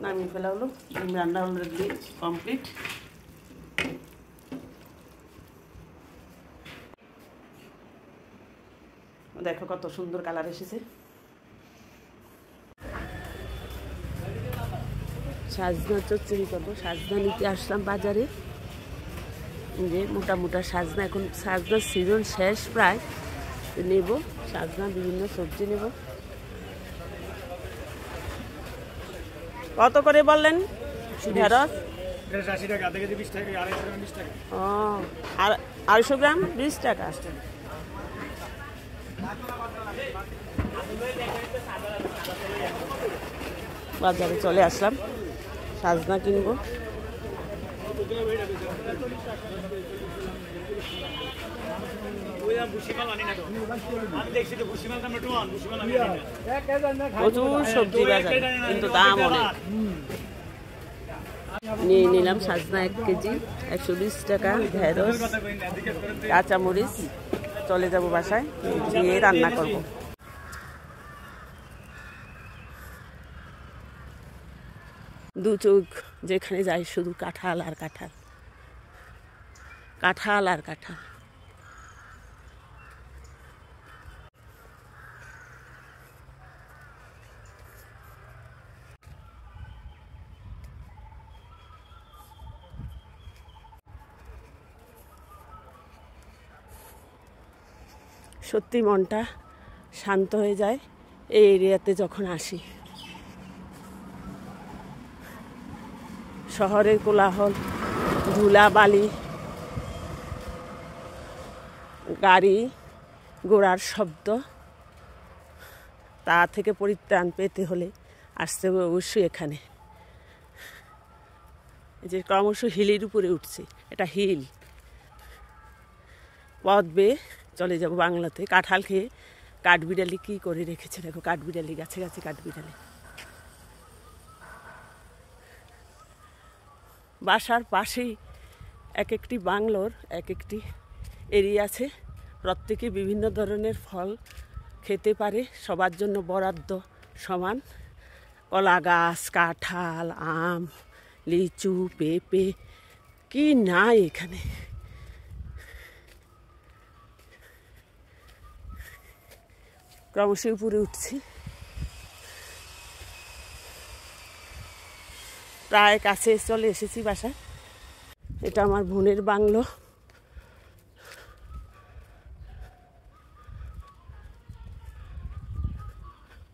নামিয়ে ফেলা হলো। ডিম রান্না অলরেডি কমপ্লিট। দেখো কত সুন্দর কালার এসেছে। সাজনা চচ্চড়ি করবো। সাজনা নিতে আসলাম বাজারে, যে মোটা মোটা সাজনা। এখন সাজনার সিজন শেষ প্রায়, নেব সাজনা, বিভিন্ন সবজি নেব। কত করে বললেন ঢেঁড়স? 80 টাকা, 20 টাকা, 20 টাকা। ও, আর 250 গ্রাম 20 টাকা। বাজারে চলে আসলাম, সাজনা কিনবো। প্রচুর সবজি বাজার, কিন্তু দাম অনেক। নিয়ে নিলাম সাজনা 1 কেজি, 120 টাকা। ঢেঁড়স, কাঁচামরিচ। চলে যাব বাসায়, গিয়ে রান্না করব। দু চোখ যেখানে যাই শুধু কাঁঠাল আর কাঁঠাল, কাঁঠাল আর কাঁঠাল। সত্যি মনটা শান্ত হয়ে যায় এই এরিয়াতে যখন আসি। শহরের কোলাহল, ধুলাবালি, গাড়ি ঘোড়ার শব্দ, তা থেকে পরিত্রাণ পেতে হলে আসতে হবে অবশ্যই এখানে। এই যে ক্রমশ হিলের উপরে উঠছে, এটা হিল। পথ বেয়ে চলে যাব বাংলাতে। কাঁঠাল খেয়ে কাঠবিড়ালি কী করে রেখেছে দেখো, কাঠবিড়ালি, গাছে গাছে কাঠবিড়ালি। বাসার পাশেই এক একটি বাংলোর এক একটি এরিয়া আছে, প্রত্যেকে বিভিন্ন ধরনের ফল খেতে পারে, সবার জন্য বরাদ্দ সমান। কলা গাছ, কাঁঠাল, আম, লিচু, পেঁপে, কি নাই এখানে। ক্রমশ উপরে উঠছি, প্রায় কাছে চলে এসেছি বাসা। এটা আমার বোনের বাংলো।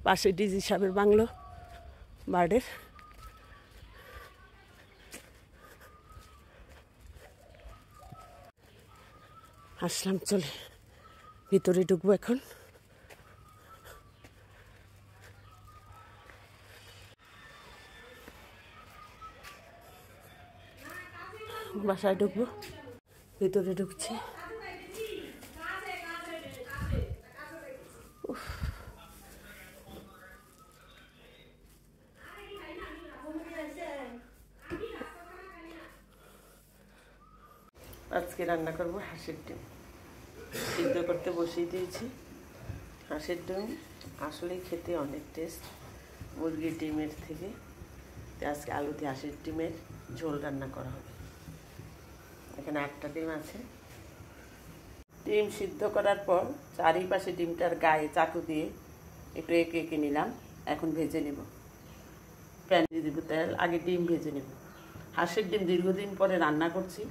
পাশে ডিজি সাহেবের বাংলো, বার্ডের। আসলাম, চলে ভিতরে ঢুকবো এখন। বাসায় ঢুকবো, ভিতরে ঢুকছি। আজকে রান্না করবো হাঁসের ডিম। সিদ্ধ করতে বসিয়ে দিয়েছি। হাঁসের ডিম আসলেই খেতে অনেক টেস্ট মুরগির ডিমের থেকে। আজকে আলু দিয়ে হাঁসের ডিমের ঝোল রান্না করা হবে। এখানে 8টা ডিম আছে। ডিম সিদ্ধ করার পর চারিপাশে ডিমটার গায়ে চাটু দিয়ে একটু এঁকে এঁকে নিলাম। এখন ভেজে নেব। প্যান দিয়ে দেবো তেল, আগে ডিম ভেজে নেব। হাঁসের ডিম দীর্ঘদিন পরে রান্না করছি।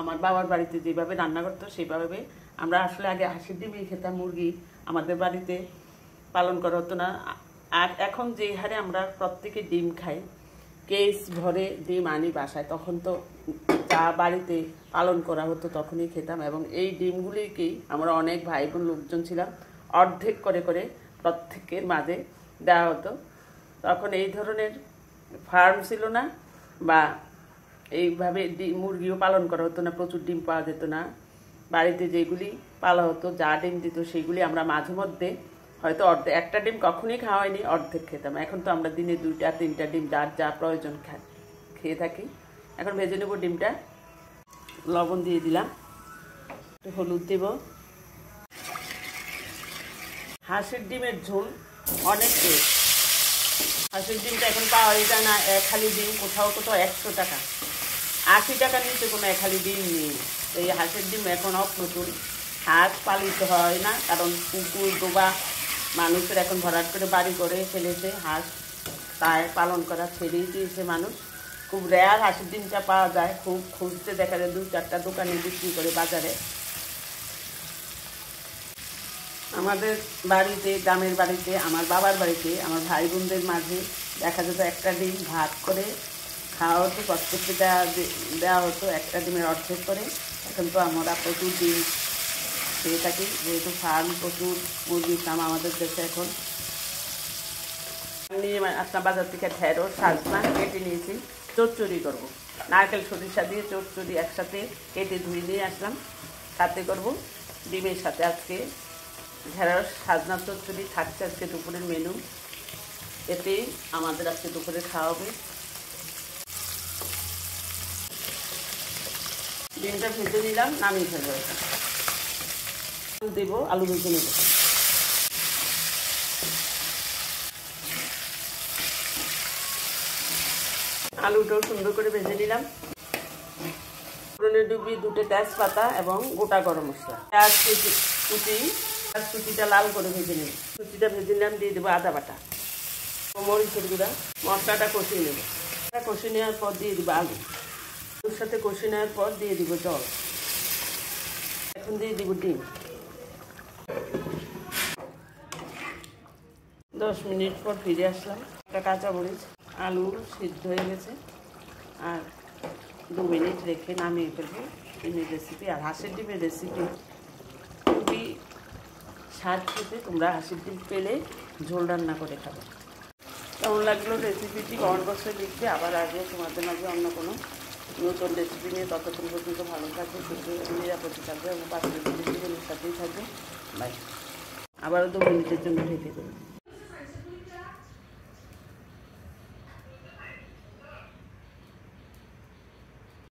আমার বাবার বাড়িতে যেভাবে রান্না করতো সেইভাবে আমরা আসলে আগে হাঁসের ডিমই খেতাম। মুরগি আমাদের বাড়িতে পালন করা হতো না। আর এখন যে হারে আমরা প্রত্যেকে ডিম খাই, কেস ভরে ডিম আনি বাসায়, তখন তো যা বাড়িতে পালন করা হতো তখনই খেতাম। এবং এই ডিমগুলিকেই আমরা অনেক ভাই বোন লোকজন ছিলাম, অর্ধেক করে করে প্রত্যেকের মাঝে দেওয়া হতো। তখন এই ধরনের ফার্ম ছিল না, বা এইভাবে মুরগিও পালন করা হতো না, প্রচুর ডিম পাওয়া যেত না। বাড়িতে যেগুলি পালা হতো, যা ডিম দিত সেইগুলি আমরা মাঝে মধ্যে হয়তো একটা ডিম কখনই খাওয়া হয়নি, অর্ধেক খেতাম। এখন তো আমরা দিনে 2টা 3টা ডিম যার যা প্রয়োজন খেয়ে থাকি। এখন ভেজে নেব ডিমটা। লবণ দিয়ে দিলাম, একটু হলুদ দেব। হাঁসের ডিমের ঝোল অনেক টেস্ট। হাঁসের ডিমটা এখন পাওয়া যায় না, এক হালি ডিম কোথাও কোথাও 100 টাকা, 80 টাকার নিচে কোনো এক হালি ডিম নেই। এই হাঁসের ডিম এখন নতুন, হাঁস পালিত হয় না, কারণ পুকুর ডোবা মানুষের এখন ভরাট করে বাড়ি করে ফেলেছে, হাঁস তাই পালন করা ছেড়েই দিয়েছে মানুষ। খুব রেয়ার হাঁসের ডিমটা পাওয়া যায়, খুব খুঁজতে দেখা যায় 2-4টা দোকানে বিক্রি করে বাজারে। আমাদের বাড়িতে, গ্রামের বাড়িতে, আমার বাবার বাড়িতে, আমার ভাই বোনদের মাঝে দেখা যেত একটা ডিম ভাগ করে খাওয়া হতো, প্রত্যেককে দেওয়া হতো একটা ডিমের অর্ধেক করে। এখন তো আমরা প্রচুর ডিম খেয়ে থাকি, যেহেতু ফার্ম প্রচুর মুরগির ফার্ম আমাদের দেশে। এখন নিয়ে আসলাম বাজার থেকে ঢেঁড়স, সাজনা কেটে নিয়েছি, চচ্চড়ি করবো। নারকেল সরিষা দিয়ে চচ্চড়ি একসাথে কেটে ধুয়ে নিয়ে আসলাম, সাথে করব ডিমের সাথে। আজকে ঢেঁড়স সাজনা চচ্চড়ি থাকছে আজকে দুপুরের মেনু, এতেই আমাদের আজকে দুপুরে খাওয়া হবে। ডিমটা ভেজে নিলাম, নামিয়ে ফেলবো। দেবো, আলু ভেজে নেব। আলুটাও সুন্দর করে ভেজে নিলাম। ফোড়নে ডুবিয়ে 2টে তেজপাতা এবং গোটা গরম মশলা, পেঁয়াজ কুচিটা লাল করে ভেজে নেব। কুচিটা ভেজে নিলাম, দিয়ে দেবো আদা বাটা, মরিচের গুঁড়া। মশলাটা কষিয়ে নেব, কষিয়ে নেওয়ার পর দিয়ে দেবো আলু, আলুর সাথে কষিয়ে নেওয়ার পর দিয়ে দিব জল। এখন দিয়ে দিব ডিম। 10 মিনিট পর ফিরে আসলাম। একটা কাঁচা মরিচ, আলু সিদ্ধ হয়ে গেছে, আর 2 মিনিট রেখে নামিয়ে ফেলবো। ডিমের রেসিপি আর হাঁসের ডিমের রেসিপি খুবই স্বাদ খেতে। তোমরা হাঁসের ডিম পেলে ঝোল রান্না করে খাবে। কেমন লাগলো রেসিপিটি কমেন্ট বক্সে লিখবে। আবার আসবো তোমাদের মাঝে অন্য কোনো নতুন রেসিপি নিয়ে। ততক্ষণ পর্যন্ত ভালো থাকবে, সুস্থ নিরাপদে থাকবে এবং পাশের সাথেই থাকবে। বাই। আবারও 2 মিনিটের জন্য ঢেকে দেবো।